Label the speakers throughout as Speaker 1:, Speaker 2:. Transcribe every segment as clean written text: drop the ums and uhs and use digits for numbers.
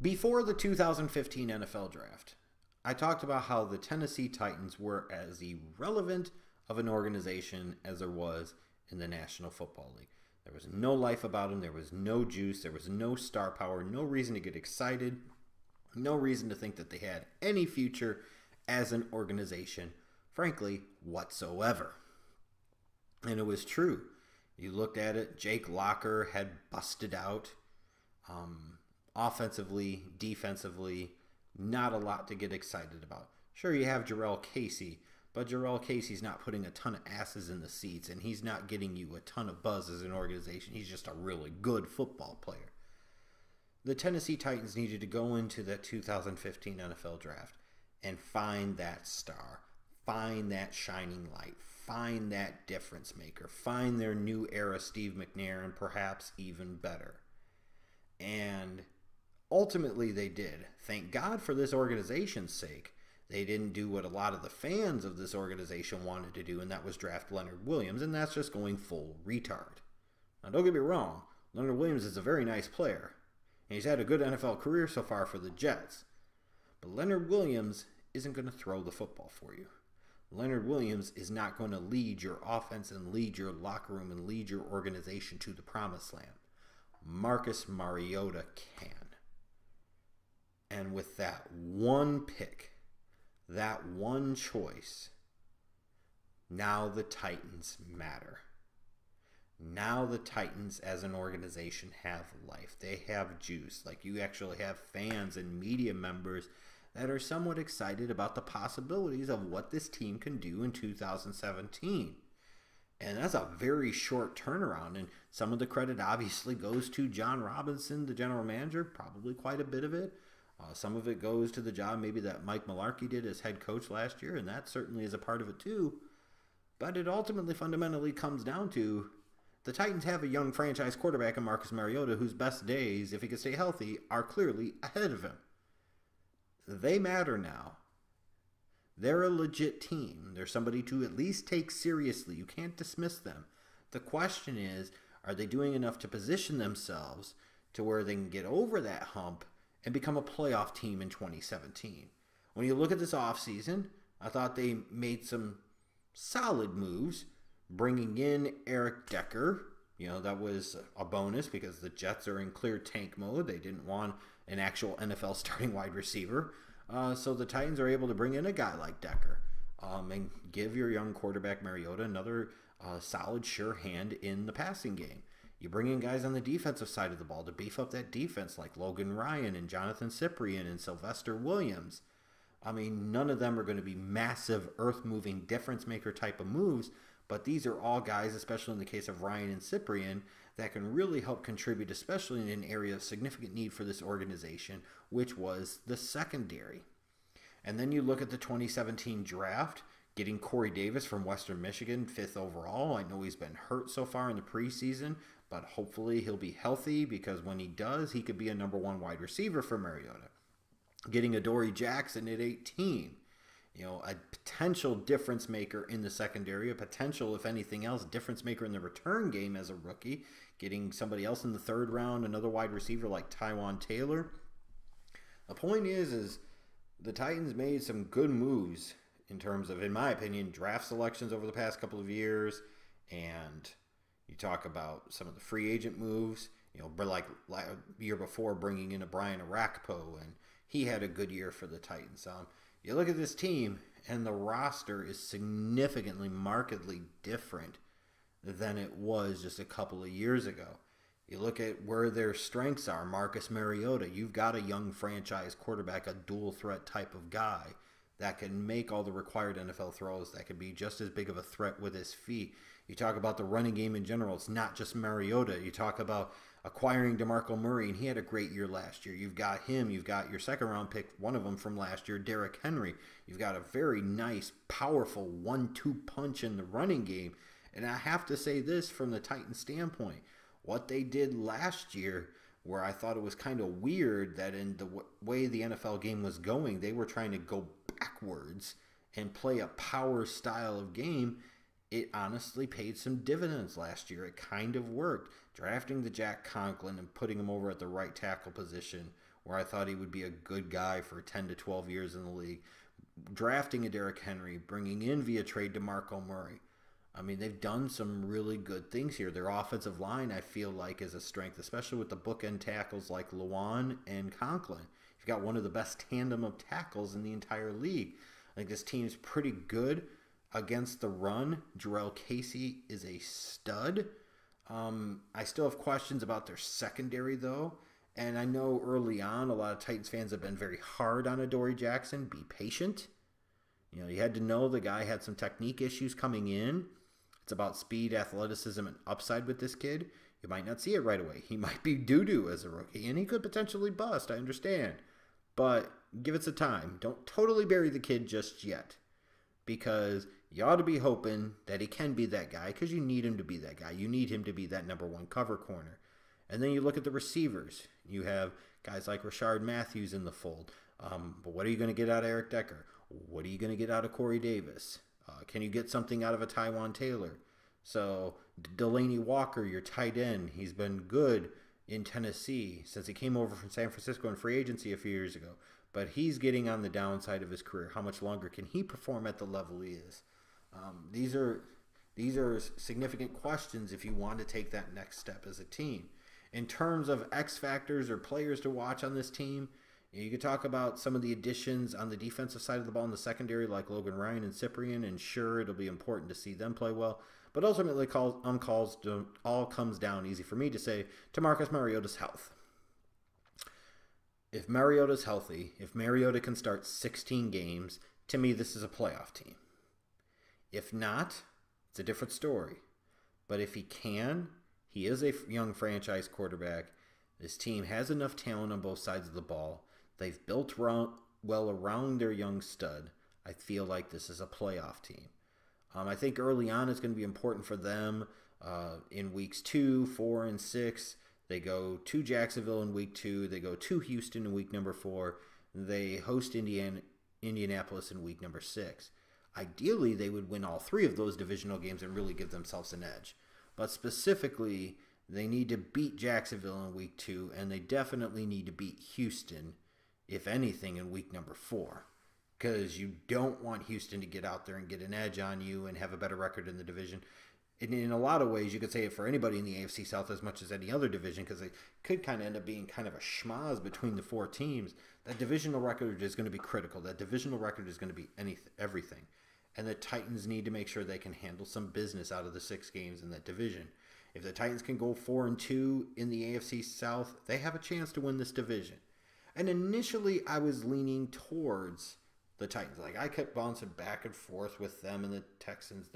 Speaker 1: Before the 2015 NFL Draft, I talked about how the Tennessee Titans were as irrelevant of an organization as there was in the National Football League. There was no life about them. There was no juice. There was no star power. No reason to get excited. No reason to think that they had any future as an organization, frankly, whatsoever. And it was true. You looked at it, Jake Locker had busted out. Offensively, defensively, not a lot to get excited about. Sure, you have Jurrell Casey, but Jurrell Casey's not putting a ton of asses in the seats, and he's not getting you a ton of buzz as an organization. He's just a really good football player. The Tennessee Titans needed to go into that 2015 NFL Draft and find that star, find that shining light, find that difference maker, find their new era Steve McNair, and perhaps even better. And ultimately they did. Thank God for this organization's sake. They didn't do what a lot of the fans of this organization wanted to do, and that was draft Leonard Williams, and that's just going full retard. Now, don't get me wrong. Leonard Williams is a very nice player, and he's had a good NFL career so far for the Jets. But Leonard Williams isn't going to throw the football for you. Leonard Williams is not going to lead your offense and lead your locker room and lead your organization to the promised land. Marcus Mariota can. And with that one pick, that one choice, now the Titans matter. Now the Titans as an organization have life. They have juice. Like, you actually have fans and media members that are somewhat excited about the possibilities of what this team can do in 2017. And that's a very short turnaround. And some of the credit obviously goes to John Robinson, the general manager, probably quite a bit of it. Some of it goes to the job maybe that Mike Mularkey did as head coach last year, and that certainly is a part of it too. But it ultimately fundamentally comes down to the Titans have a young franchise quarterback in Marcus Mariota whose best days, if he can stay healthy, are clearly ahead of him. They matter now. They're a legit team. They're somebody to at least take seriously. You can't dismiss them. The question is, are they doing enough to position themselves to where they can get over that hump and become a playoff team in 2017? When you look at this offseason, I thought they made some solid moves, bringing in Eric Decker. You know, that was a bonus because the Jets are in clear tank mode. They didn't want an actual NFL starting wide receiver. So the Titans are able to bring in a guy like Decker and give your young quarterback Mariota another solid, sure hand in the passing game. You bring in guys on the defensive side of the ball to beef up that defense like Logan Ryan and Jonathan Cyprien and Sylvester Williams. I mean, none of them are going to be massive, earth-moving, difference-maker type of moves, but these are all guys, especially in the case of Ryan and Cyprien, that can really help contribute, especially in an area of significant need for this organization, which was the secondary. And then you look at the 2017 draft, getting Corey Davis from Western Michigan, 5th overall. I know he's been hurt so far in the preseason, but hopefully he'll be healthy because when he does, he could be a number 1 wide receiver for Mariota. Getting Adoree Jackson at 18. You know, a potential difference maker in the secondary, a potential, if anything else, difference maker in the return game as a rookie. Getting somebody else in the 3rd round, another wide receiver like Taywan Taylor. The point is the Titans made some good moves in terms of, in my opinion, draft selections over the past couple of years. And you talk about some of the free agent moves, you know, but like year before bringing in a Brian Arakpo, and he had a good year for the Titans. You look at this team, and the roster is significantly, markedly different than it was just a couple of years ago. You look at where their strengths are. Marcus Mariota, you've got a young franchise quarterback, a dual threat type of guy that can make all the required NFL throws, that can be just as big of a threat with his feet. You talk about the running game in general. It's not just Mariota. You talk about acquiring DeMarco Murray, and he had a great year last year. You've got him. You've got your 2nd-round pick, one of them from last year, Derrick Henry. You've got a very nice, powerful 1-2 punch in the running game. And I have to say this from the Titans standpoint. What they did last year, where I thought it was kind of weird that in the way the NFL game was going, they were trying to go backwards and play a power style of game, it honestly paid some dividends last year. It kind of worked. Drafting the Jack Conklin and putting him over at the right tackle position where I thought he would be a good guy for 10 to 12 years in the league. Drafting a Derrick Henry, bringing in via trade DeMarco Murray. I mean, they've done some really good things here. Their offensive line, I feel like, is a strength, especially with the bookend tackles like Lewan and Conklin. You've got one of the best tandem of tackles in the entire league. I think this team's pretty good against the run. Jarrell Casey is a stud. I still have questions about their secondary, though. And I know early on, a lot of Titans fans have been very hard on Adoree Jackson. Be patient. You know, you had to know the guy had some technique issues coming in. It's about speed, athleticism, and upside with this kid. You might not see it right away. He might be doo-doo as a rookie, and he could potentially bust, I understand. But give it some time. Don't totally bury the kid just yet, because you ought to be hoping that he can be that guy, because you need him to be that guy. You need him to be that number one cover corner. And then you look at the receivers. You have guys like Rashard Matthews in the fold. But what are you going to get out of Eric Decker? What are you going to get out of Corey Davis? Can you get something out of a Tywan Taylor? So Delanie Walker, your tight end, he's been good in Tennessee since he came over from San Francisco in free agency a few years ago. But he's getting on the downside of his career. How much longer can he perform at the level he is? These are significant questions if you want to take that next step as a team. In terms of X factors or players to watch on this team, you could talk about some of the additions on the defensive side of the ball in the secondary, like Logan Ryan and Cyprien, and sure, it'll be important to see them play well. But ultimately, all comes down, easy for me to say, to Marcus Mariota's health. If Mariota's healthy, if Mariota can start 16 games, to me, this is a playoff team. If not, it's a different story. But if he can, he is a young franchise quarterback. This team has enough talent on both sides of the ball. They've built well around their young stud. I feel like this is a playoff team. I think early on it's going to be important for them in weeks 2, 4, and 6. They go to Jacksonville in week 2. They go to Houston in week number 4. They host Indianapolis in week number 6. Ideally, they would win all 3 of those divisional games and really give themselves an edge. But specifically, they need to beat Jacksonville in week 2, and they definitely need to beat Houston, if anything, in week number 4. Because you don't want Houston to get out there and get an edge on you and have a better record in the division. And in a lot of ways, you could say it for anybody in the AFC South as much as any other division, because they could kind of end up being kind of a schmoz between the 4 teams. That divisional record is going to be critical. That divisional record is going to be everything. And the Titans need to make sure they can handle some business out of the 6 games in that division. If the Titans can go 4-2 in the AFC South, they have a chance to win this division. And initially, I was leaning towards the Titans. Like, I kept bouncing back and forth with them and the Texans,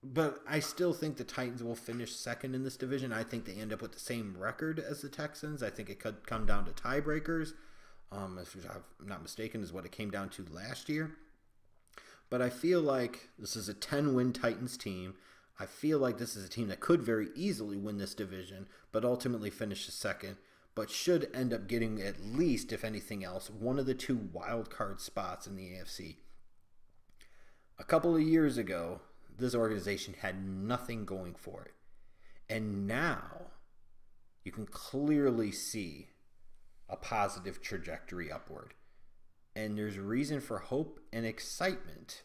Speaker 1: But I still think the Titans will finish second in this division. I think they end up with the same record as the Texans. I think it could come down to tiebreakers. If I'm not mistaken, is what it came down to last year. But I feel like this is a 10-win Titans team. I feel like this is a team that could very easily win this division, but ultimately finish second, but should end up getting at least, if anything else, one of the 2 wild card spots in the AFC. A couple of years ago, this organization had nothing going for it. And now you can clearly see a positive trajectory upward. And there's reason for hope and excitement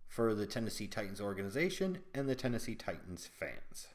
Speaker 1: for the Tennessee Titans organization and the Tennessee Titans fans.